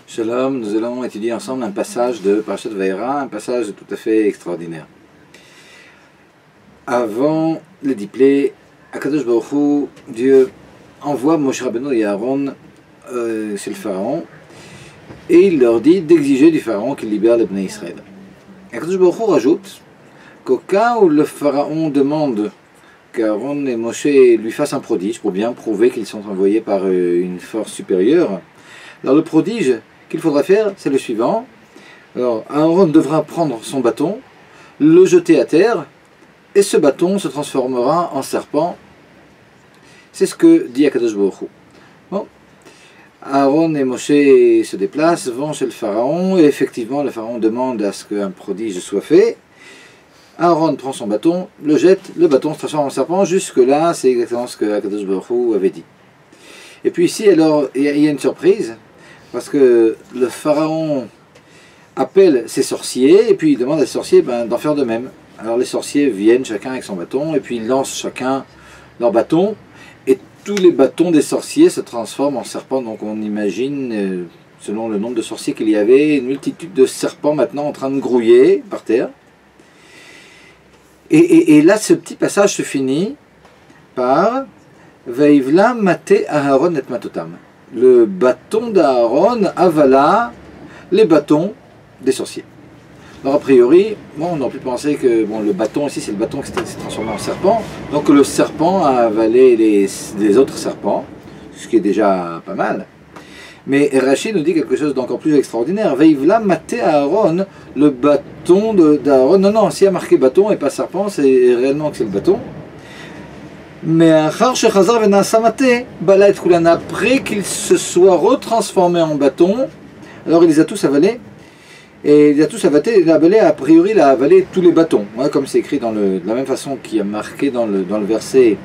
Shalom, nous allons étudier ensemble un passage de Parashat Vayera, un passage tout à fait extraordinaire. Avant le diplé, Akadosh Baruch Hu, Dieu envoie Moshe Rabbeinu et Aaron chez le Pharaon et il leur dit d'exiger du Pharaon qu'il libère les Bnei Israël. Akadosh Baruch Hu rajoute qu'au cas où le Pharaon demande qu'Aaron et Moshe lui fassent un prodige pour bien prouver qu'ils sont envoyés par une force supérieure, alors le prodige qu'il faudra faire, c'est le suivant. Alors Aaron devra prendre son bâton, le jeter à terre, et ce bâton se transformera en serpent. C'est ce que dit Akadosh Baruch Hu. Bon. Aaron et Moshe se déplacent, vont chez le Pharaon, et effectivement le Pharaon demande à ce qu'un prodige soit fait. Aaron prend son bâton, le jette, le bâton se transforme en serpent. Jusque-là, c'est exactement ce que Akadosh Baruch Hu avait dit. Et puis ici, alors, il y a une surprise, parce que le Pharaon appelle ses sorciers, et puis il demande à ses sorciers d'en faire de même. Alors les sorciers viennent chacun avec son bâton, et puis ils lancent chacun leur bâton, et tous les bâtons des sorciers se transforment en serpents. Donc on imagine, selon le nombre de sorciers qu'il y avait, une multitude de serpents maintenant en train de grouiller par terre. Et là, ce petit passage se finit par Veivla mate Aharon et matotam. Le bâton d'Aaron avala les bâtons des sorciers. Alors a priori, on aurait pu penser que le bâton ici, c'est le bâton qui s'est transformé en serpent. Donc le serpent a avalé les autres serpents, ce qui est déjà pas mal. Mais Rashi nous dit quelque chose d'encore plus extraordinaire. Veivla mate Aaron, le bâton d'Aaron. Non, s'il y a marqué bâton et pas serpent, c'est réellement que c'est le bâton. Mais après qu'il se soit retransformé en bâton, alors il les a tous avalés. Et il a tous avalé, a priori il a avalé tous les bâtons. Ouais, comme c'est écrit de la même façon qu'il y a marqué dans le verset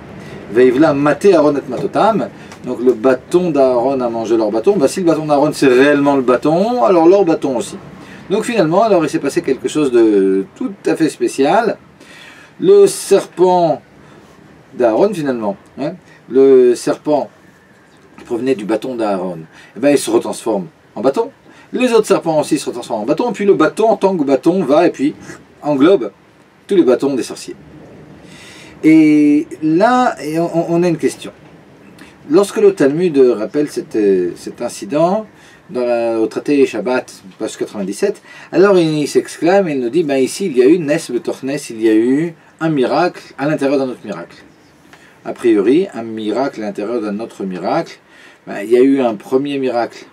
Veivla mate Aaron et matotam. Donc le bâton d'Aaron a mangé leur bâton. Si le bâton d'Aaron c'est réellement le bâton, alors leur bâton aussi. Donc finalement, alors il s'est passé quelque chose de tout à fait spécial. Le serpent d'Aaron finalement, le serpent qui provenait du bâton d'Aaron, il se retransforme en bâton. Les autres serpents aussi se transforment en bâton, et puis le bâton en tant que bâton va et puis englobe tous les bâtons des sorciers. Et là, on a une question. Lorsque le Talmud rappelle cet incident au traité Shabbat, page 97, alors il s'exclame et il nous dit, ici il y a eu Nes Betornes, il y a eu un miracle à l'intérieur d'un autre miracle. A priori, un miracle à l'intérieur d'un autre miracle, il y a eu un premier miracle.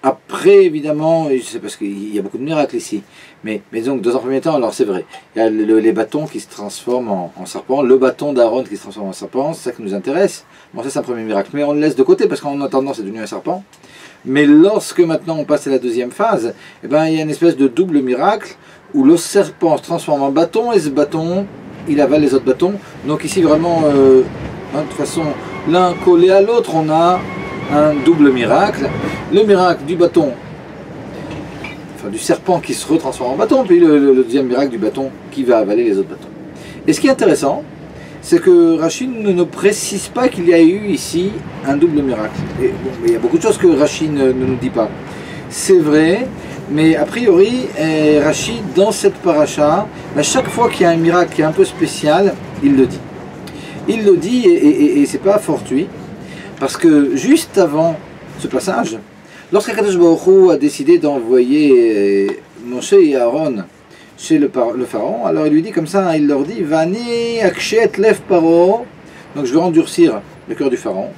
Après, évidemment, c'est parce qu'il y a beaucoup de miracles ici, mais donc dans un premier temps, alors c'est vrai, il y a les bâtons qui se transforment en serpents, le bâton d'Aaron qui se transforme en serpent, c'est ça qui nous intéresse. Bon, ça c'est un premier miracle, mais on le laisse de côté parce qu'en attendant c'est devenu un serpent. Mais lorsque maintenant on passe à la deuxième phase, il y a une espèce de double miracle où le serpent se transforme en bâton et ce bâton, il avale les autres bâtons. Donc ici vraiment, de toute façon, l'un collé à l'autre, on a un double miracle. Le miracle du bâton, du serpent qui se retransforme en bâton, puis le deuxième miracle du bâton qui va avaler les autres bâtons. Et ce qui est intéressant, c'est que Rashi ne précise pas qu'il y a eu ici un double miracle. Et il y a beaucoup de choses que Rashi ne nous dit pas. C'est vrai, mais a priori, Rashi, dans cette paracha, chaque fois qu'il y a un miracle qui est un peu spécial, il le dit. Il le dit, et c'est pas fortuit, parce que juste avant ce passage, lorsqu'Akadosh Baruch Hu a décidé d'envoyer Moshe et Aaron chez le Pharaon, alors il lui dit comme ça, il leur dit Vani akshet lev paro, donc je vais endurcir le cœur du Pharaon.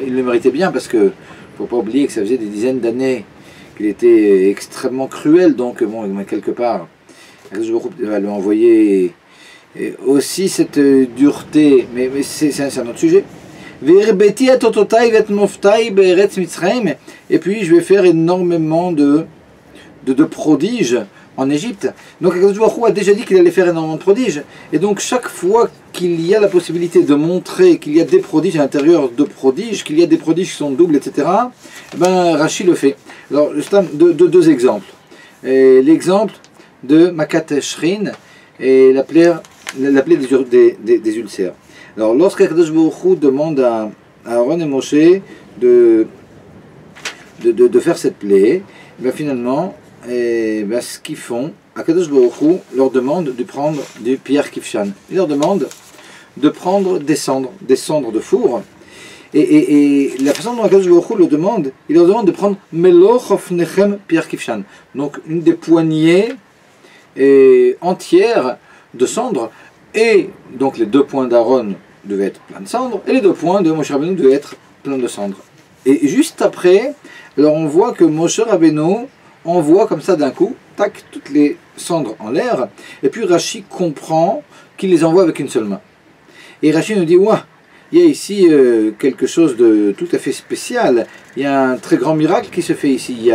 Il le méritait bien parce que il ne faut pas oublier que ça faisait des dizaines d'années qu'il était extrêmement cruel, donc quelque part, Akadosh Baruch Hu va lui envoyer aussi cette dureté, mais c'est un autre sujet. Et puis je vais faire énormément de prodiges en Égypte. Donc Akadosh Baruch Hu a déjà dit qu'il allait faire énormément de prodiges. Et donc chaque fois qu'il y a la possibilité de montrer qu'il y a des prodiges à l'intérieur de prodiges, qu'il y a des prodiges qui sont doubles, etc., Rashi le fait. Alors deux exemples. L'exemple de Makat Shrin et la plaie des ulcères. Alors, lorsqu'Akadosh Baruch Hu demande à Aaron et Moshe de de faire cette plaie, ben finalement, ce qu'ils font, Akadosh Baruch Hu leur demande de prendre du pierre kifshan. Il leur demande de prendre des cendres de four. Et la façon dont Akadosh Baruch Hu le demande, il leur demande de prendre Meloch Ofnechem pierre kifshan. Donc une des poignées entières de cendres. Et donc les 2 poings d'Aaron devaient être pleins de cendres, et les 2 poings de Moshe Rabbeinu devaient être pleins de cendres. Et juste après, alors on voit que Moshe Rabbeinu envoie comme ça d'un coup, tac, toutes les cendres en l'air, et puis Rashi comprend qu'il les envoie avec une seule main. Et Rashi nous dit, ouah, il y a ici quelque chose de tout à fait spécial, il y a un très grand miracle qui se fait ici, il y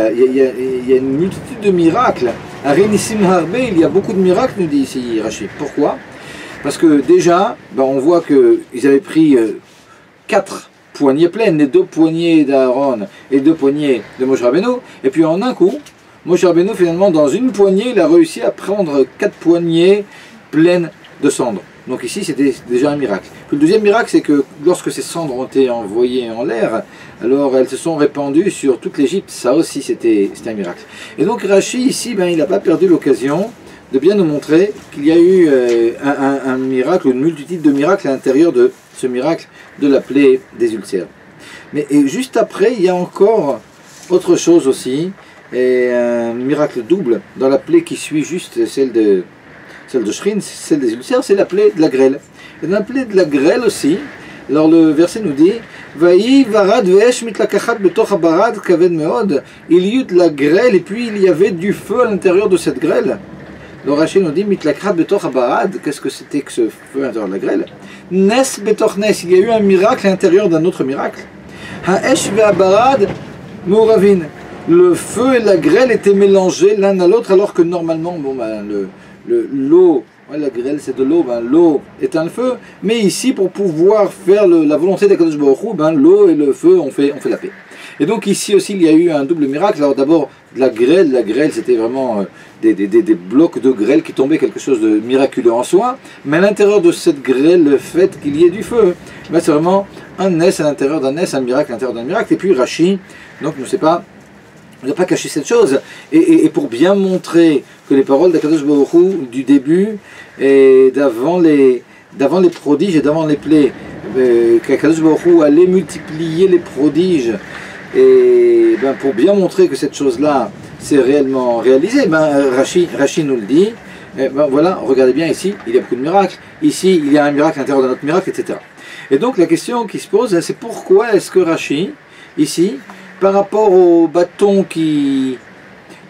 a une multitude de miracles, à Renissim Harbe, il y a beaucoup de miracles, nous dit ici Rashi. Pourquoi? Parce que déjà, on voit qu'ils avaient pris 4 poignées pleines, les 2 poignées d'Aaron et les 2 poignées de Moshe Rabbeinu, et puis en un coup, Moshe Rabbeinu finalement dans une poignée, il a réussi à prendre 4 poignées pleines de cendres. Donc ici c'était déjà un miracle. Puis le deuxième miracle, c'est que lorsque ces cendres ont été envoyées en l'air, alors elles se sont répandues sur toute l'Égypte, ça aussi c'était un miracle. Et donc Rashi ici, il n'a pas perdu l'occasion de bien nous montrer qu'il y a eu un miracle, une multitude de miracles à l'intérieur de ce miracle de la plaie des ulcères. Mais juste après, il y a encore autre chose aussi, et un miracle double dans la plaie qui suit juste celle de Shrin, celle des ulcères, c'est la plaie de la grêle. Et dans la plaie de la grêle aussi, alors le verset nous dit Vaï varad ve'esh mitlakachat betoch habarad kaved meod. Il y eut de la grêle et puis il y avait du feu à l'intérieur de cette grêle. Le Rashi nous dit mitlakachat betoch habarad. Qu'est-ce que c'était que ce feu à l'intérieur de la grêle? Nes betoch nes. Il y a eu un miracle à l'intérieur d'un autre miracle. Ha'esh ve'habarad mouravin. Le feu et la grêle étaient mélangés l'un à l'autre alors que normalement, l'eau, la grêle c'est de l'eau, l'eau éteint le feu, mais ici pour pouvoir faire la volonté d'Akadosh Baruch Hu, l'eau et le feu on fait la paix. Et donc ici aussi il y a eu un double miracle. Alors d'abord la grêle c'était vraiment des blocs de grêle qui tombaient, quelque chose de miraculeux en soi, mais à l'intérieur de cette grêle, le fait qu'il y ait du feu, c'est vraiment un nes à l'intérieur d'un nes, un miracle à l'intérieur d'un miracle. Et puis Rashi, donc ne sait pas, il n'a pas caché cette chose, et pour bien montrer que les paroles d'Akadosh Baruch Hu du début et d'avant les prodiges et d'avant les plaies, qu'Akadosh Baruch Hu allait multiplier les prodiges, et pour bien montrer que cette chose-là s'est réellement réalisée, Rashi nous le dit. Voilà, regardez bien ici, il y a beaucoup de miracles, ici il y a un miracle à l'intérieur d'un autre miracle, etc. Et donc la question qui se pose, c'est pourquoi est-ce que Rashi, ici, par rapport au bâton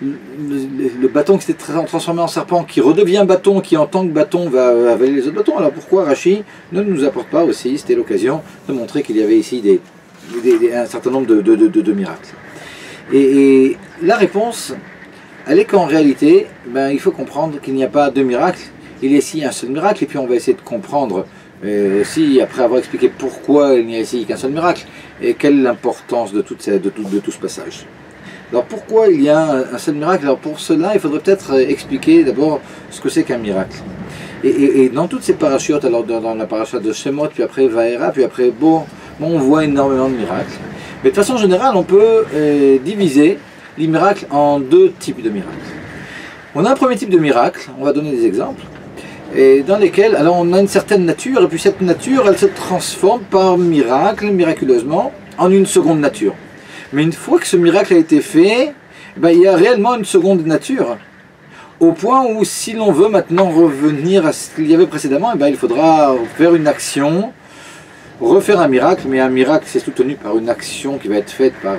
le bâton qui s'était transformé en serpent, qui redevient bâton, qui en tant que bâton va avaler les autres bâtons, alors pourquoi Rashi ne nous apporte pas aussi, c'était l'occasion de montrer qu'il y avait ici un certain nombre de miracles. Et la réponse, elle est qu'en réalité, il faut comprendre qu'il n'y a pas 2 miracles, il y a ici un seul miracle, et puis on va essayer de comprendre aussi, après avoir expliqué pourquoi il n'y a ici qu'un seul miracle, et quelle est l'importance de tout ce passage. Alors pourquoi il y a un seul miracle? Alors pour cela, il faudrait peut-être expliquer d'abord ce que c'est qu'un miracle. Et dans toutes ces parachutes, alors dans la paracha de Shemot, puis après Vaera, puis après on voit énormément de miracles. Mais de façon générale, on peut diviser les miracles en 2 types de miracles. On a un premier type de miracle, on va donner des exemples, et dans lesquels alors on a une certaine nature, et puis cette nature, elle se transforme par miracle, miraculeusement, en une seconde nature. Mais une fois que ce miracle a été fait, il y a réellement une seconde nature. Au point où si l'on veut maintenant revenir à ce qu'il y avait précédemment, il faudra faire une action, refaire un miracle, mais un miracle c'est soutenu par une action qui va être faite par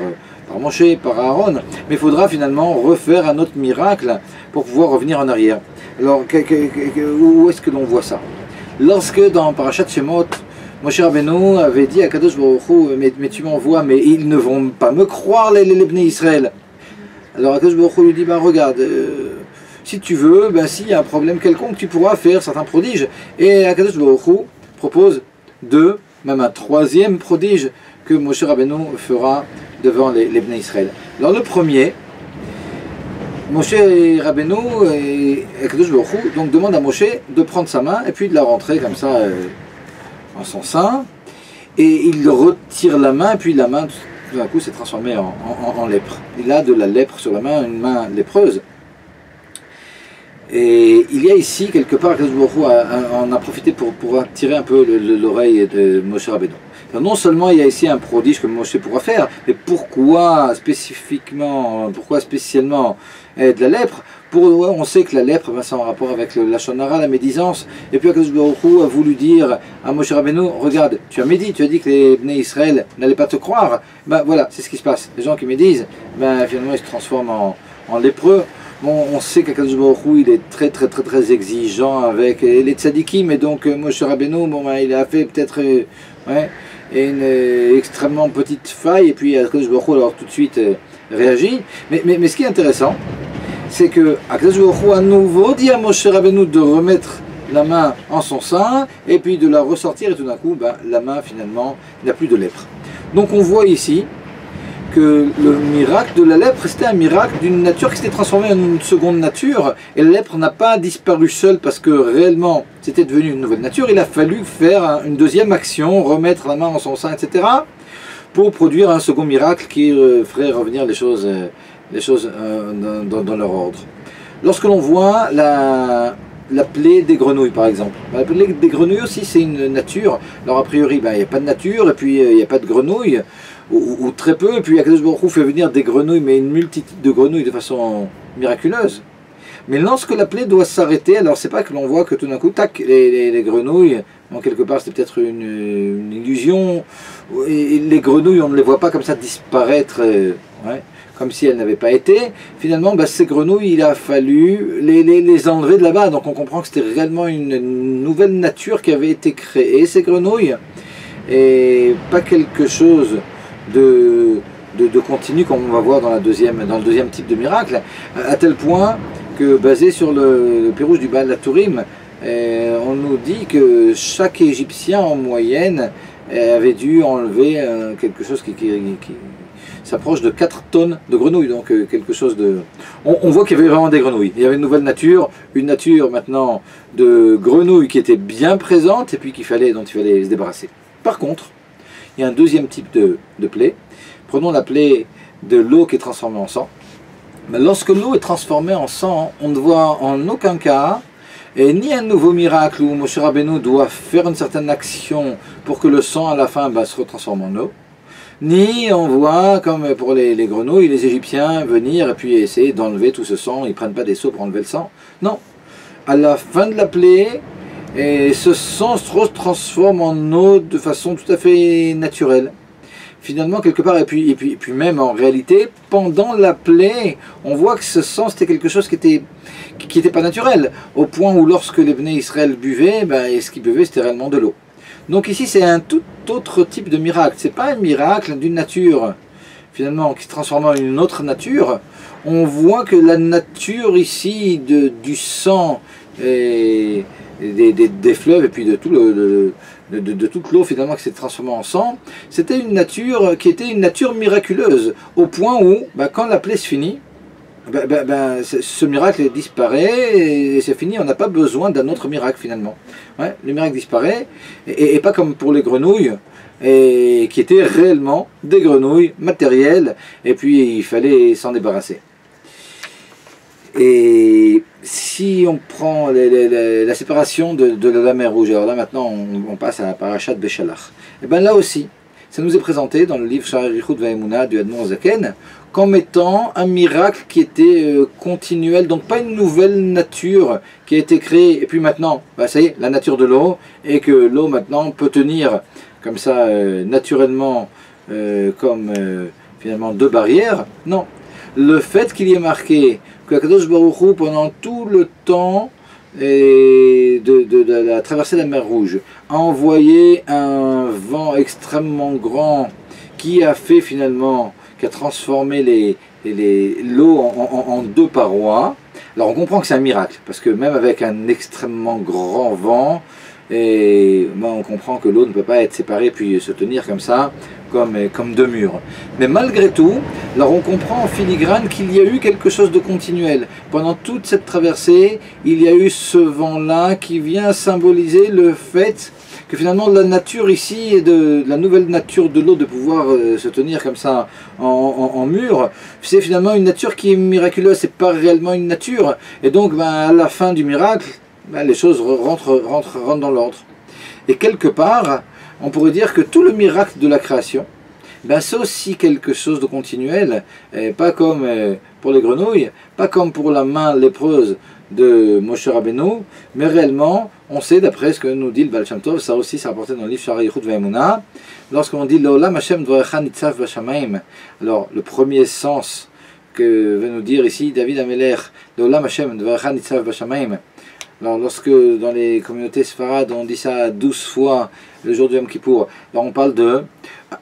Moshe, par Aaron, mais il faudra finalement refaire un autre miracle pour pouvoir revenir en arrière. Alors où est-ce que l'on voit ça? Lorsque dans Parashat Shemot, Moshe Rabbeinu avait dit à Kadosh Baruch Hu, mais tu m'envoies, mais ils ne vont pas me croire les Bnei Israël. Alors Kadosh Baruch Hu lui dit, regarde, si tu veux, s'il y a un problème quelconque, tu pourras faire certains prodiges. Et Kadosh Baruch Hu propose 2, même un 3e prodige que Moshe Rabbeinu fera devant les Bnei Israël. Alors le premier, Moshe Rabbeinu et Kadosh Baruch Hu donc demande à Moshe de prendre sa main et puis de la rentrer comme ça en son sein, et il retire la main, et puis la main tout d'un coup s'est transformé en lèpre. Il a de la lèpre sur la main, une main lépreuse. Et il y a ici, quelque part, Akadosh Baruch Hu en a profité pour attirer un peu l'oreille de Moshe Rabbeinu. Non seulement il y a ici un prodige que Moshe pourra faire, mais pourquoi spécialement de la lèpre? On sait que la lèpre, c'est en rapport avec la Lashon Hara, la médisance. Et puis Akadosh Baruch Hu a voulu dire à Moshe Rabbeinu, regarde, tu as médit, tu as dit que les Bnei Israël n'allaient pas te croire. Ben voilà, c'est ce qui se passe. Les gens qui médisent, finalement ils se transforment en lépreux. Bon, on sait qu'Akadosh Baruch Hu, il est très exigeant avec les tzadikim, et donc Moshe Rabbeinu, il a fait peut-être une extrêmement petite faille, et puis Akadosh Baruch Hu alors tout de suite réagit. Mais ce qui est intéressant, c'est que Akadosh Baruch Hu à nouveau dit à Moshe Rabbeinu de remettre la main en son sein, et puis de la ressortir, et tout d'un coup, la main finalement n'a plus de lèpre. Donc on voit ici que le miracle de la lèpre, c'était un miracle d'une nature qui s'était transformée en une seconde nature, et la lèpre n'a pas disparu seule parce que réellement c'était devenu une nouvelle nature. Il a fallu faire une deuxième action, remettre la main en son sein, etc., pour produire un second miracle qui ferait revenir les choses dans leur ordre. Lorsque l'on voit la plaie des grenouilles par exemple, la plaie des grenouilles aussi c'est une nature. Alors a priori il n'y a pas de nature, et puis il n'y a pas de grenouilles, ou très peu, et puis Akadosh Baruch Hu fait venir des grenouilles, mais une multitude de grenouilles de façon miraculeuse. Mais lorsque la plaie doit s'arrêter, alors c'est pas que l'on voit que tout d'un coup, tac, les grenouilles, quelque part c'était peut-être une illusion, et les grenouilles on ne les voit pas comme ça disparaître, comme si elles n'avaient pas été. Finalement, ces grenouilles, il a fallu les enlever de là-bas, donc on comprend que c'était réellement une nouvelle nature qui avait été créée, ces grenouilles, et pas quelque chose de continu comme on va voir dans le deuxième type de miracle, à tel point que basé sur le Pirouche du Baal HaTurim, on nous dit que chaque Égyptien en moyenne avait dû enlever quelque chose qui s'approche de 4 tonnes de grenouilles, donc quelque chose de... On voit qu'il y avait vraiment des grenouilles, il y avait une nouvelle nature, une nature maintenant de grenouilles qui était bien présente, et puis dont il fallait se débarrasser. Par contre, il y a un deuxième type de plaie. Prenons la plaie de l'eau qui est transformée en sang. Mais lorsque l'eau est transformée en sang, on ne voit en aucun cas ni un nouveau miracle où Moshe Rabbeinu doit faire une certaine action pour que le sang à la fin se retransforme en eau, ni on voit, comme pour les grenouilles, les Égyptiens venir et puis essayer d'enlever tout ce sang. Ils ne prennent pas des seaux pour enlever le sang. Non, à la fin de la plaie, et ce sang se transforme en eau de façon tout à fait naturelle. Finalement, quelque part, et puis même en réalité, pendant la plaie, on voit que ce sang c'était quelque chose qui était pas naturel, au point où lorsque les Bnei Israël buvaient, et ce qu'ils buvaient c'était réellement de l'eau. Donc ici c'est un tout autre type de miracle, c'est pas un miracle d'une nature finalement qui se transforme en une autre nature. On voit que la nature ici du sang et des fleuves et puis de toute l'eau finalement qui s'est transformée en sang, c'était une nature qui était une nature miraculeuse, au point où quand la plaie se finit, ce miracle disparaît et c'est fini, on n'a pas besoin d'un autre miracle finalement. Le miracle disparaît, et pas comme pour les grenouilles, qui étaient réellement des grenouilles matérielles, et puis il fallait s'en débarrasser. Et si on prend la séparation de la mer Rouge, alors là maintenant on passe à la Parashat Beshalach, et là aussi, ça nous est présenté dans le livre Sha'ar Yichud Va'emunah du Admor Zaken comme étant un miracle qui était continuel, donc pas une nouvelle nature qui a été créée, et puis maintenant, ça y est, la nature de l'eau, et que l'eau maintenant peut tenir comme ça naturellement, comme finalement deux barrières. Non, le fait qu'il y ait marqué que Akadosh Baruch Hu, pendant tout le temps de la traversée de la mer Rouge, a envoyé un vent extrêmement grand qui a fait finalement, qui a transformé l'eau en deux parois. Alors on comprend que c'est un miracle, parce que même avec un extrêmement grand vent, et ben, on comprend que l'eau ne peut pas être séparée puis se tenir comme ça, comme deux murs. Mais malgré tout, alors on comprend en filigrane qu'il y a eu quelque chose de continuel. Pendant toute cette traversée, il y a eu ce vent-là qui vient symboliser le fait que finalement la nature ici, et de la nouvelle nature de l'eau de pouvoir se tenir comme ça en mur, c'est finalement une nature qui est miraculeuse, c'est pas réellement une nature. Et donc ben, à la fin du miracle, ben, les choses rentrent dans l'ordre. Et quelque part, on pourrait dire que tout le miracle de la création, ben c'est aussi quelque chose de continuel, et pas comme pour les grenouilles, pas comme pour la main lépreuse de Moshe Rabbeinu, mais réellement, on sait d'après ce que nous dit le Baal Shem Tov, ça aussi c'est rapporté dans le livre Sha'ar Yichud Ve'emunah, lorsqu'on dit Le'olam Hashem dvarecha nitzav b'shamayim, alors le premier sens que veut nous dire ici David Amelech, Le'olam Hashem dvarecha nitzav b'shamayim. Alors lorsque dans les communautés séfarades on dit ça 12 fois le jour du Yom Kippour, alors on parle de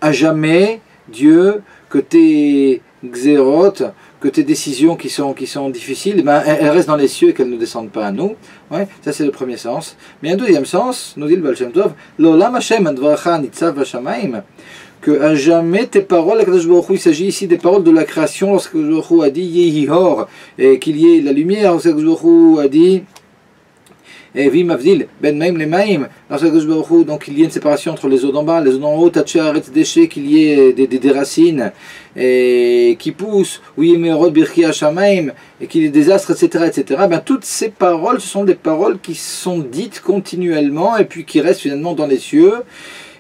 à jamais Dieu, que tes xérotes, que tes décisions qui sont difficiles, ben, elles restent dans les cieux et qu'elles ne descendent pas à nous. Ouais, ça c'est le premier sens. Mais un deuxième sens, nous dit le Baal Shem Tov, L'olam Hashem advarecha nitzav b'shamayim, que à jamais tes paroles, il s'agit ici des paroles de la création, lorsque Akadosh Baruch Hu a dit Yehi Or, et qu'il y ait la lumière, lorsque Akadosh Baruch Hu a dit et vim avdil ben maim les maim, donc il y a une séparation entre les eaux d'en bas, les eaux d'en haut, taché arrête déchets, qu'il y ait des racines et qui poussent, oui mais birki hashamaim, et qu'il y ait des astres, etc. Ben, toutes ces paroles, ce sont des paroles qui sont dites continuellement et puis qui restent finalement dans les cieux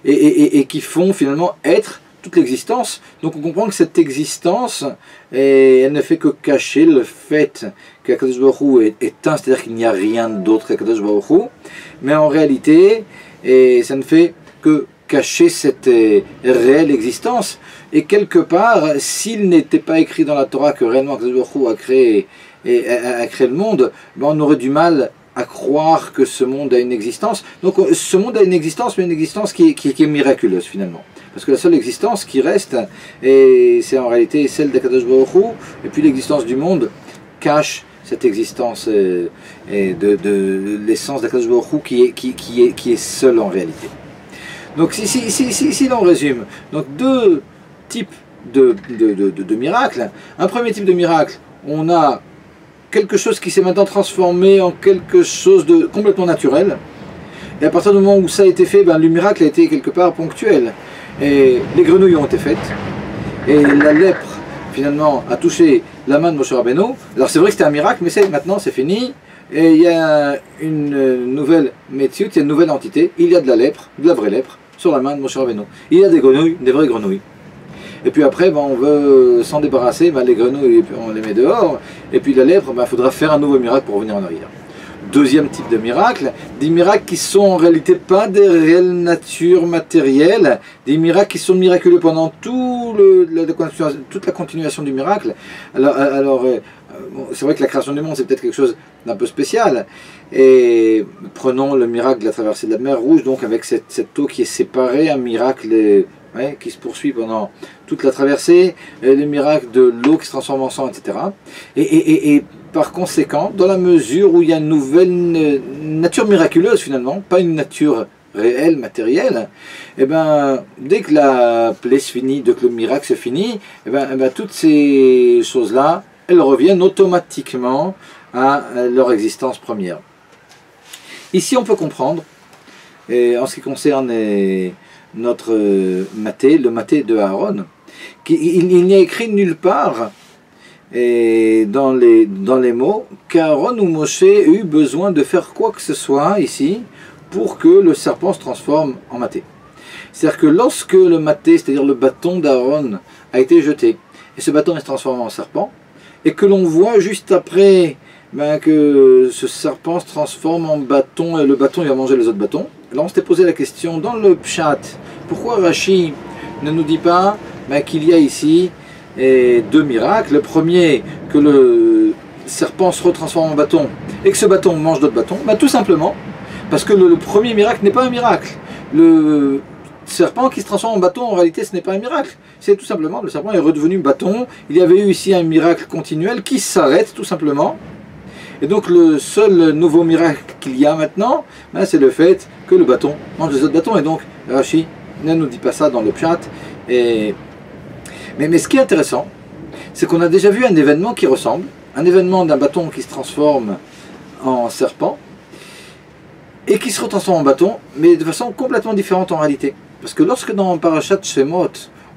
et qui font finalement être toute l'existence. Donc on comprend que cette existence, elle ne fait que cacher le fait qu'Akadosh Baruch Hu est un, c'est-à-dire qu'il n'y a rien d'autre qu'Akadosh Baruch Hu, mais en réalité, ça ne fait que cacher cette réelle existence. Et quelque part, s'il n'était pas écrit dans la Torah que réellement Akadosh Baruch Hu a créé le monde, ben on aurait du mal à croire que ce monde a une existence. Donc ce monde a une existence, mais une existence qui est miraculeuse finalement. Parce que la seule existence qui reste, c'est en réalité celle d'Akadosh Baruch Hu, et puis l'existence du monde cache cette existence et de l'essence d'Akadosh Baruch Hu qui est seule en réalité. Donc si l'on résume, donc deux types de miracles. Un premier type de miracle, on a quelque chose qui s'est maintenant transformé en quelque chose de complètement naturel. Et à partir du moment où ça a été fait, ben, le miracle a été quelque part ponctuel. Et les grenouilles ont été faites. Et la lèpre, finalement, a touché la main de Moshe Rabbeinu. Alors c'est vrai que c'était un miracle, mais maintenant c'est fini. Et il y a une nouvelle métier, il y a une nouvelle entité. Il y a de la lèpre, de la vraie lèpre, sur la main de Moshe Rabbeinu. Il y a des grenouilles, des vraies grenouilles. Et puis après, ben, on veut s'en débarrasser, ben, les grenouilles, on les met dehors. Et puis la lèpre, ben, faudra faire un nouveau miracle pour revenir en arrière. Deuxième type de miracle, des miracles qui sont en réalité pas des réelles natures matérielles, des miracles qui sont miraculeux pendant toute la continuation du miracle. Alors bon, c'est vrai que la création du monde c'est peut-être quelque chose d'un peu spécial. Et prenons le miracle de la traversée de la mer Rouge, donc avec cette eau qui est séparée, un miracle qui se poursuit pendant toute la traversée, le miracle de l'eau qui se transforme en sang, etc. Et par conséquent, dans la mesure où il y a une nouvelle nature miraculeuse finalement, pas une nature réelle, matérielle, et ben, dès que la plaie se finit, dès que le miracle se finit, et ben, toutes ces choses-là, elles reviennent automatiquement à leur existence première. Ici on peut comprendre, et en ce qui concerne notre maté, le maté de Aaron, qu'il n'y a écrit nulle part et dans les mots qu'Aaron ou Moshe ait eu besoin de faire quoi que ce soit ici pour que le serpent se transforme en maté. C'est-à-dire que lorsque le maté, c'est-à-dire le bâton d'Aaron, a été jeté, et ce bâton est transformé en serpent, et que l'on voit juste après que ce serpent se transforme en bâton, et le bâton il va manger les autres bâtons, alors on s'était posé la question dans le Pshat, pourquoi Rashi ne nous dit pas qu'il y a ici deux miracles. Le premier, que le serpent se retransforme en bâton et que ce bâton mange d'autres bâtons, tout simplement parce que le premier miracle n'est pas un miracle. Le serpent qui se transforme en bâton, en réalité ce n'est pas un miracle, c'est tout simplement le serpent est redevenu bâton. Il y avait eu ici un miracle continuel qui s'arrête tout simplement, Et donc le seul nouveau miracle qu'il y a maintenant, ben, c'est le fait que le bâton mange les autres bâtons. Et donc Rashi ne nous dit pas ça dans le Pshat. Mais ce qui est intéressant, c'est qu'on a déjà vu un événement qui ressemble, un événement d'un bâton qui se transforme en serpent, et qui se retransforme en bâton, mais de façon complètement différente en réalité. Parce que lorsque dans Parashat Shemot,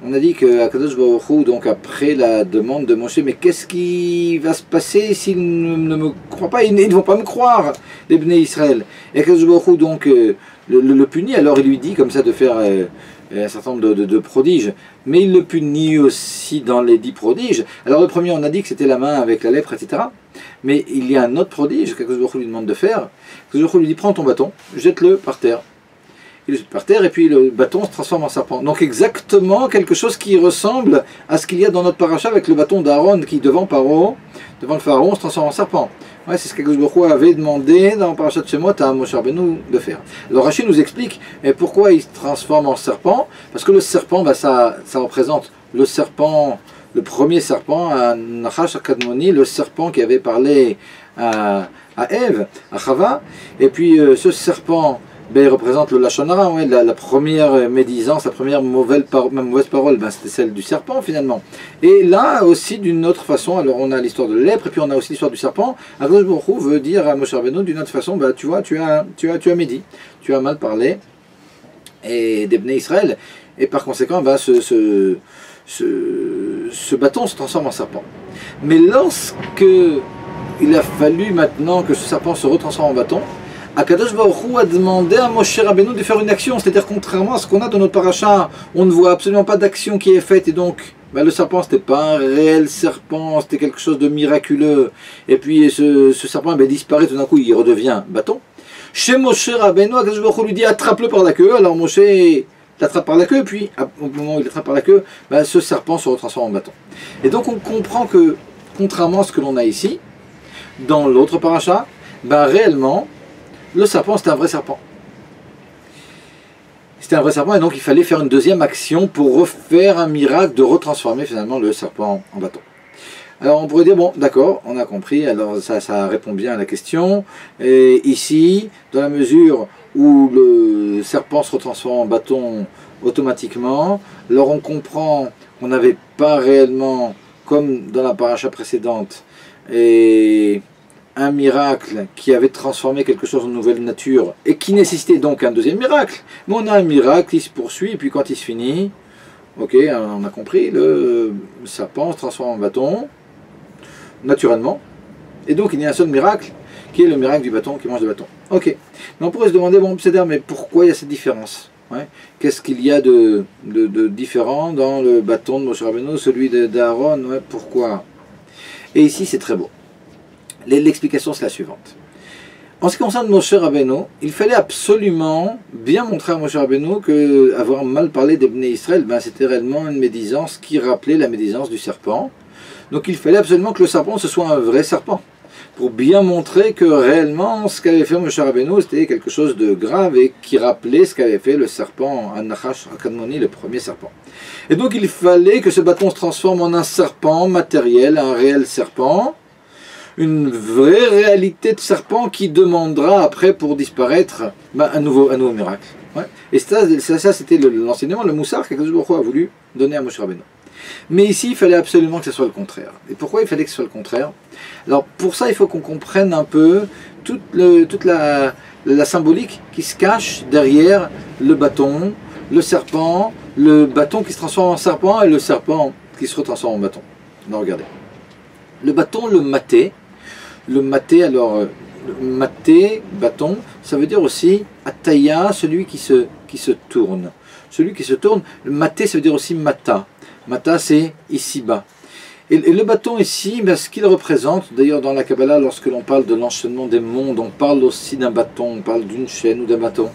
on a dit que Akadosh Baruch Hu, donc après la demande de Moshe, mais qu'est-ce qui va se passer s'ils ne me croient pas? Ils ne vont pas me croire, les Bnei Israël. Et Akadosh Baruch Hu donc le punit, alors il lui dit comme ça de faire un certain nombre de prodiges, mais il le punit aussi dans les 10 prodiges. Alors le premier, on a dit que c'était la main avec la lèpre, etc. Mais il y a un autre prodige qu'Akadosh Baruch Hu lui demande de faire. Akadosh Baruch Hu lui dit, prends ton bâton, jette-le par terre. Il le jette par terre et puis le bâton se transforme en serpent. Donc exactement quelque chose qui ressemble à ce qu'il y a dans notre paracha avec le bâton d'Aaron qui devant Paro, devant le pharaon, se transforme en serpent. Ouais, c'est ce qu'Akadosh Baruch Hu avait demandé dans Parashat Shemot à Moshe Rabbeinu de faire. Alors Rashi nous explique pourquoi il se transforme en serpent. Parce que le serpent, bah, ça représente le serpent, le premier serpent, à Nachash Kadmoni, le serpent qui avait parlé à Ève, à Chava. Et puis ce serpent, ben, il représente le Lachon Hara, ouais, la première médisance, la première mauvaise parole, ben, c'était celle du serpent finalement. Et là aussi d'une autre façon, alors on a l'histoire de lèpre et puis on a aussi l'histoire du serpent. Akadosh Baruch Hu veut dire à Moshe Rabbeinu d'une autre façon, ben, tu vois, tu as médit, tu as mal parlé et des Bnei Israël, et par conséquent ben, ce bâton se transforme en serpent. Mais lorsque il a fallu maintenant que ce serpent se retransforme en bâton, Akadosh Baruch Hu a demandé à Moshe Rabbeinu de faire une action, c'est-à-dire contrairement à ce qu'on a dans notre paracha, on ne voit absolument pas d'action qui est faite, et donc ben, le serpent c'était pas un réel serpent, c'était quelque chose de miraculeux, et puis ce serpent ben, disparaît tout d'un coup, il redevient bâton. Chez Moshe Rabbeinu, Akadosh Baruch Hu lui dit attrape-le par la queue, alors Moshe l'attrape par la queue, et puis au moment où il l'attrape par la queue, ben, ce serpent se retransforme en bâton. Et donc on comprend que, contrairement à ce que l'on a ici, dans l'autre paracha, ben, réellement, le serpent, c'était un vrai serpent. C'était un vrai serpent et donc il fallait faire une deuxième action pour refaire un miracle de retransformer finalement le serpent en bâton. Alors on pourrait dire, bon d'accord, on a compris, alors ça répond bien à la question. Et ici, dans la mesure où le serpent se retransforme en bâton automatiquement, alors on comprend qu'on n'avait pas réellement, comme dans la paracha précédente, et un miracle qui avait transformé quelque chose en nouvelle nature et qui nécessitait donc un deuxième miracle. Mais on a un miracle qui se poursuit et puis quand il se finit, ok, on a compris, le serpent se transforme en bâton, naturellement. Et donc il y a un seul miracle qui est le miracle du bâton qui mange le bâton. Ok, mais on pourrait se demander, bon, c'est-à-dire, mais pourquoi il y a cette différence? Ouais. Qu'est-ce qu'il y a de différent dans le bâton de Moshe Rabbeinu, celui d'Aaron? Ouais, pourquoi? Et ici c'est très beau. L'explication c'est la suivante. En ce qui concerne Moshe Rabbeinu, il fallait absolument bien montrer à Moshe Rabbeinu que avoir mal parlé des Bnei Israël, ben, c'était réellement une médisance qui rappelait la médisance du serpent. Donc il fallait absolument que le serpent ce soit un vrai serpent, pour bien montrer que réellement ce qu'avait fait Moshe Rabbeinu c'était quelque chose de grave et qui rappelait ce qu'avait fait le serpent Nachash Kadmoni, le premier serpent. Et donc il fallait que ce bâton se transforme en un serpent matériel, un réel serpent, une vraie réalité de serpent qui demandera après pour disparaître ben, un nouveau miracle. Ouais. Et ça c'était l'enseignement, le moussar qu'Akadosh Baruch Hu a voulu donner à Moshe Rabbeinu. Mais ici il fallait absolument que ce soit le contraire. Et pourquoi il fallait que ce soit le contraire? Alors pour ça il faut qu'on comprenne un peu toute la symbolique qui se cache derrière le bâton, le serpent, le bâton qui se transforme en serpent et le serpent qui se retransforme en bâton. Alors regardez. Le bâton, le maté, alors, maté, bâton, ça veut dire aussi ataya, celui qui se tourne. Celui qui se tourne, le maté, ça veut dire aussi mata. Mata, c'est ici-bas. Et le bâton ici, ben, ce qu'il représente, d'ailleurs dans la Kabbalah, lorsque l'on parle de l'enchaînement des mondes, on parle aussi d'un bâton, on parle d'une chaîne ou d'un bâton.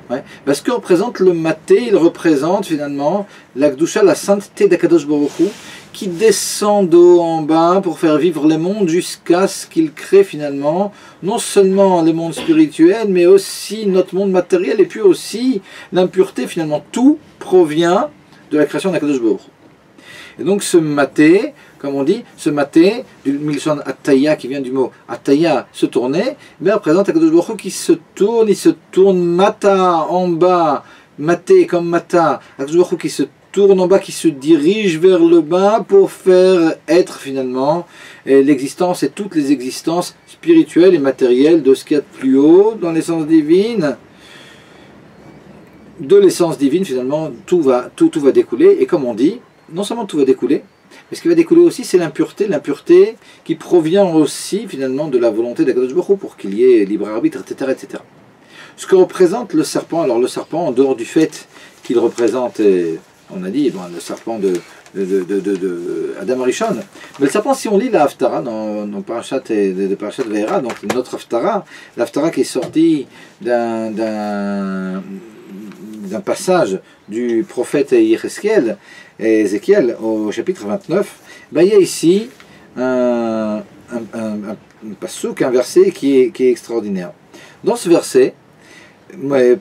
Ouais. Ben, ce que représente le maté, il représente finalement la Gdusha, la sainteté d'Akadosh Baruch Hu, qui descend de haut en bas pour faire vivre les mondes jusqu'à ce qu'il crée finalement non seulement les mondes spirituels, mais aussi notre monde matériel et puis aussi l'impureté finalement. Tout provient de la création d'Akadosh Baruch Hu. Et donc ce maté, comme on dit, se mater, du Milshon Ataya qui vient du mot Ataya, se tourner, mais représente Akadosh Baruch Hu qui se tourne, il se tourne mata en bas, maté comme mata, Akadosh Baruch Hu qui se tourne en bas, qui se dirige vers le bas pour faire être finalement l'existence et toutes les existences spirituelles et matérielles de ce qu'il y a de plus haut dans l'essence divine. De l'essence divine, finalement, tout va découler. Et comme on dit, non seulement tout va découler, mais ce qui va découler aussi, c'est l'impureté qui provient aussi, finalement, de la volonté d'Akadosh Baruch Hu pour qu'il y ait libre arbitre, etc., etc. Ce que représente le serpent, alors le serpent, en dehors du fait qu'il représente, on a dit, bon, le serpent de Adam Arishon, mais le serpent, si on lit la Haftara dans Parashat Ve'era, donc notre Haftara, l'Haftara qui est sortie d'un passage du prophète Ézéchiel au chapitre 29, ben, il y a ici un passouk, un verset qui est extraordinaire. Dans ce verset,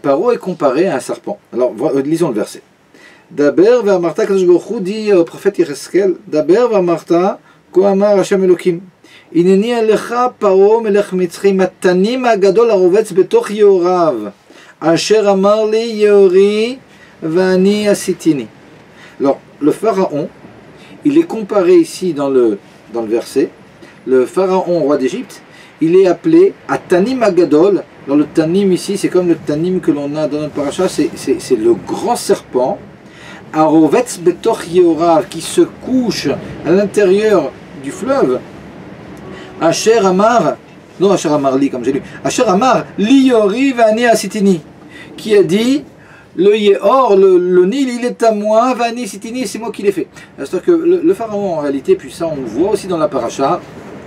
Paro est comparé à un serpent. Alors, lisons le verset. Daber ve'amarta Kadosh Baruch Hu dit au prophète Ézéchiel, Daber ve'amarta כה אמר השם אלוקים, הנני עליך פרעה מלך מצרים, התנים הגדול הרובץ בתוך יאוריו, אשר אמר לי יאורי ואני עשיתיני. Alors, le pharaon, il est comparé ici dans le verset, le pharaon roi d'Égypte, il est appelé à Tanim Agadol. Alors le Tanim ici, c'est comme le Tanim que l'on a dans notre paracha, c'est le grand serpent, Arovetz Betoch Yehorav, qui se couche à l'intérieur du fleuve, Asher Amar, non Asher Amar Li comme j'ai lu, Asher Amar Li Yori Vani Asitini, qui a dit, le Yehor, le Nil, il est à moi, Vani Sitini, c'est moi qui l'ai fait. C'est-à-dire que le pharaon en réalité, puis ça on le voit aussi dans la paracha,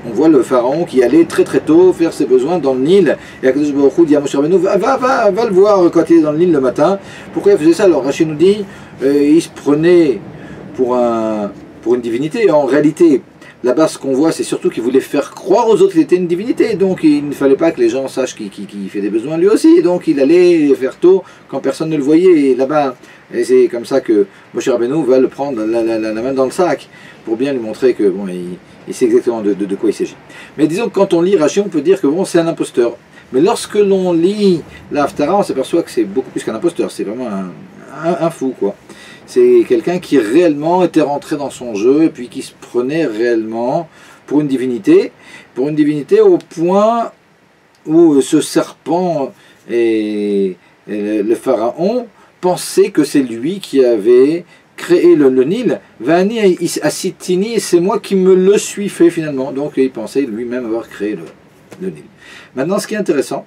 on voit le pharaon qui allait très très tôt faire ses besoins dans le Nil, et Akadosh Baruch Hu dit à Moshe Rabbeinu, va le voir quand il est dans le Nil le matin. Pourquoi il faisait ça? Alors Rachid nous dit, il se prenait pour une divinité. En réalité, là-bas ce qu'on voit, c'est surtout qu'il voulait faire croire aux autres qu'il était une divinité, donc il ne fallait pas que les gens sachent qu'il fait des besoins lui aussi, donc il allait faire tôt quand personne ne le voyait, et là-bas, et c'est comme ça que Moshe Rabbeinu va le prendre la main dans le sac, pour bien lui montrer que bon, il sait exactement de quoi il s'agit. Mais disons que quand on lit Rashi, on peut dire que bon, c'est un imposteur. Mais lorsque l'on lit la Haftara, on s'aperçoit que c'est beaucoup plus qu'un imposteur, c'est vraiment un fou, quoi. C'est quelqu'un qui réellement était rentré dans son jeu et puis qui se prenait réellement pour une divinité au point où ce serpent et le pharaon pensaient que c'est lui qui avait créé le Nil. Vani Asitini, c'est moi qui me le suis fait finalement. Donc il pensait lui-même avoir créé le Nil. Maintenant, ce qui est intéressant,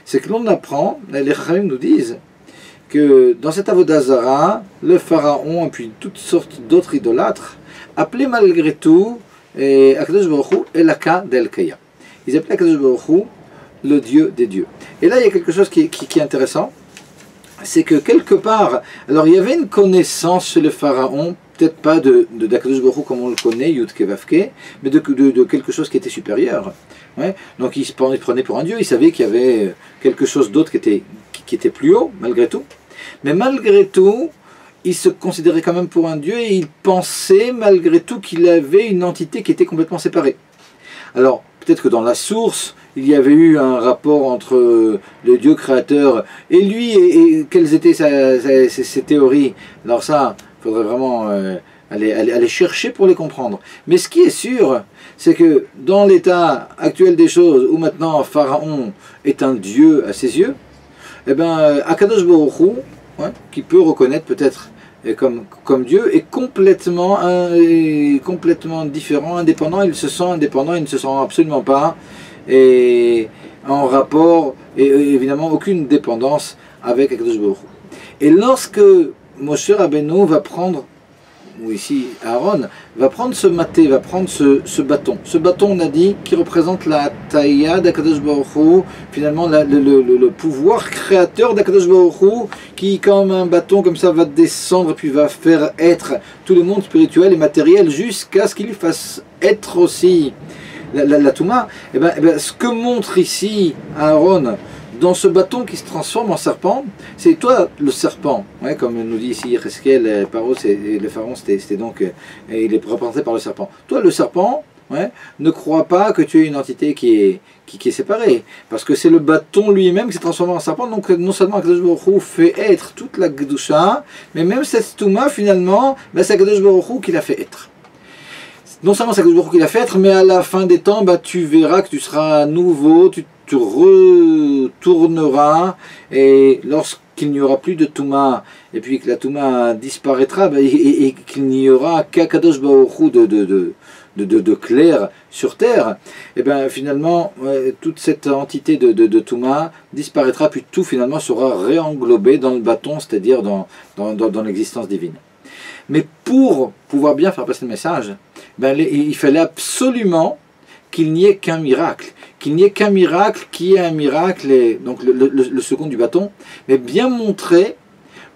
c'est que l'on apprend, les Chachamim nous disent, que dans cette Avodah Zara, le pharaon et puis toutes sortes d'autres idolâtres appelaient malgré tout Akadosh Baruch Hu Elaka d'Elkaya. Ils appelaient Akadosh Baruch Hu le Dieu des dieux. Et là, il y a quelque chose qui est intéressant, c'est que quelque part, alors il y avait une connaissance chez le pharaon, peut-être pas d'Akadosh Baruch Hu comme on le connaît, Yud Kevavke, mais de quelque chose qui était supérieur. Ouais. Donc il se prenait pour un dieu, il savait qu'il y avait quelque chose d'autre qui était plus haut, malgré tout. Mais malgré tout, il se considérait quand même pour un dieu et il pensait malgré tout qu'il avait une entité qui était complètement séparée. Alors, peut-être que dans la source, il y avait eu un rapport entre le Dieu créateur et lui, et quelles étaient ses théories. Alors ça, il faudrait vraiment aller chercher pour les comprendre. Mais ce qui est sûr, c'est que dans l'état actuel des choses, où maintenant Pharaon est un dieu à ses yeux, eh bien, Akadosh Baruch Hu, ouais, qui peut reconnaître peut-être comme Dieu, est complètement différent, indépendant. Il se sent indépendant, il ne se sent absolument pas en rapport, et évidemment aucune dépendance avec Akadosh Baruch Hu. Et lorsque Moshe Rabbeinu va prendre, ou ici Aaron, va prendre ce maté, va prendre ce bâton. Ce bâton, on a dit, qui représente la taïa d'Akadosh Baruch Hu, finalement le pouvoir créateur d'Akadosh Baruch Hu, qui comme un bâton comme ça va descendre et puis va faire être tout le monde spirituel et matériel jusqu'à ce qu'il fasse être aussi la Touma. Et ben, ce que montre ici Aaron dans ce bâton qui se transforme en serpent, c'est toi le serpent, ouais, comme nous dit ici Yecheskel, le pharaon, c'était donc, il est représenté par le serpent. Toi le serpent, ouais, ne crois pas que tu es une entité qui est séparée, parce que c'est le bâton lui-même qui s'est transformé en serpent, donc non seulement Akadosh Baruch Hu fait être toute la Kedusha, mais même cette Touma finalement, ben, c'est Akadosh Baruch Hu qui l'a fait être. Non seulement c'est Akadosh Baruch Hu qui l'a fait être, mais à la fin des temps, ben, tu verras que tu seras nouveau, tu retourneras, et lorsqu'il n'y aura plus de Touma, et puis que la Touma disparaîtra, ben, et qu'il n'y aura qu'Akadosh Baruch Hu de clair sur terre, et bien finalement toute cette entité de Touma disparaîtra, puis tout finalement sera réenglobé dans le bâton, c'est-à-dire dans l'existence divine. Mais pour pouvoir bien faire passer le message, ben, il fallait absolument qu'il n'y ait qu'un miracle, qui est un miracle, et donc le second du bâton, mais bien montrer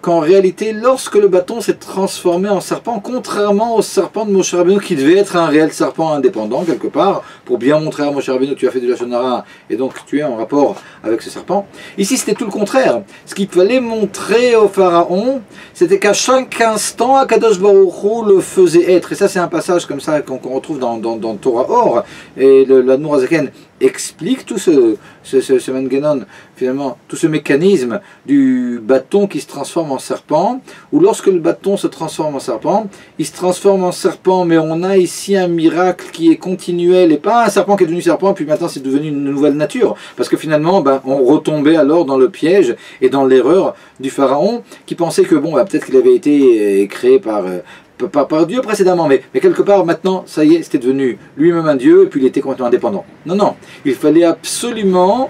qu'en réalité, lorsque le bâton s'est transformé en serpent, contrairement au serpent de Moshe Rabbeinu, qui devait être un réel serpent indépendant, quelque part, pour bien montrer à Moshe Rabbeinu, tu as fait du Lachon Hara, et donc tu es en rapport avec ce serpent. Ici, c'était tout le contraire. Ce qu'il fallait montrer au pharaon, c'était qu'à chaque instant, Akadosh Baruch Hu le faisait être. Et ça, c'est un passage comme ça qu'on retrouve dans Torah Or, et l'Admour Hazaken explique tout ce manganon, finalement, tout ce mécanisme du bâton qui se transforme en serpent, où lorsque le bâton se transforme en serpent, il se transforme en serpent, mais on a ici un miracle qui est continuel, et pas un serpent qui est devenu serpent, puis maintenant c'est devenu une nouvelle nature, parce que finalement, ben, on retombait alors dans le piège et dans l'erreur du pharaon, qui pensait que, bon, ben, peut-être qu'il avait été créé par Dieu précédemment, mais quelque part maintenant, ça y est, c'était devenu lui-même un Dieu, et puis il était complètement indépendant. Non, non, il fallait absolument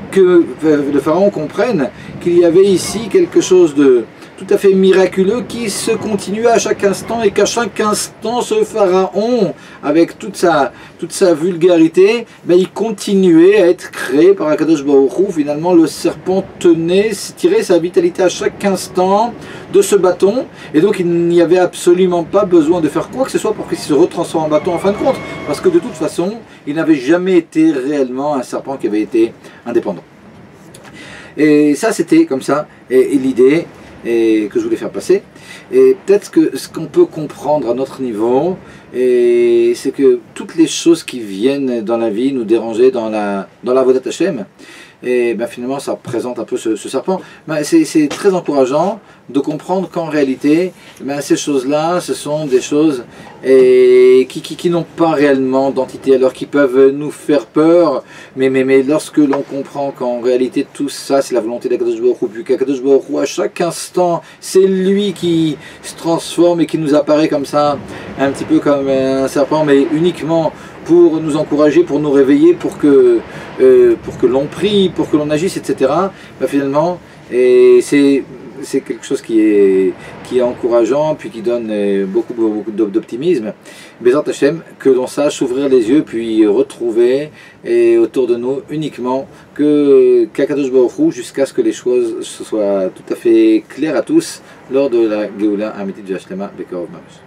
que le pharaon comprenne qu'il y avait ici quelque chose de tout à fait miraculeux qui se continuait à chaque instant, et qu'à chaque instant, ce pharaon, avec toute sa vulgarité, ben, il continuait à être créé par Akadosh Baruch Hu. Finalement, le serpent tirait sa vitalité à chaque instant de ce bâton, et donc il n'y avait absolument pas besoin de faire quoi que ce soit pour qu'il se retransforme en bâton en fin de compte, parce que de toute façon, il n'avait jamais été réellement un serpent qui avait été indépendant. Et ça, c'était comme ça, et l'idée que je voulais faire passer. Et peut-être que ce qu'on peut comprendre à notre niveau, c'est que toutes les choses qui viennent dans la vie nous déranger dans la Avodat Hashem, et ben finalement ça représente un peu ce serpent. Ben c'est très encourageant de comprendre qu'en réalité, ben ces choses-là, ce sont des choses qui n'ont pas réellement d'entité, alors qui peuvent nous faire peur, mais lorsque l'on comprend qu'en réalité tout ça c'est la volonté d'Akadosh Baruch Hu, puis qu'Akadosh Baruch Hu à chaque instant c'est lui qui se transforme et qui nous apparaît comme ça, un petit peu comme un serpent, mais uniquement pour nous encourager, pour nous réveiller, pour que l'on prie, pour que l'on agisse, etc. Ben finalement, c'est quelque chose qui est encourageant, puis qui donne beaucoup d'optimisme. Bézant Hachem, que l'on sache ouvrir les yeux, puis retrouver autour de nous uniquement qu'Akadosh Baruch Hu, jusqu'à ce que les choses soient tout à fait claires à tous lors de la Géoula Amitit V'Ashlema Bekarov Mamash.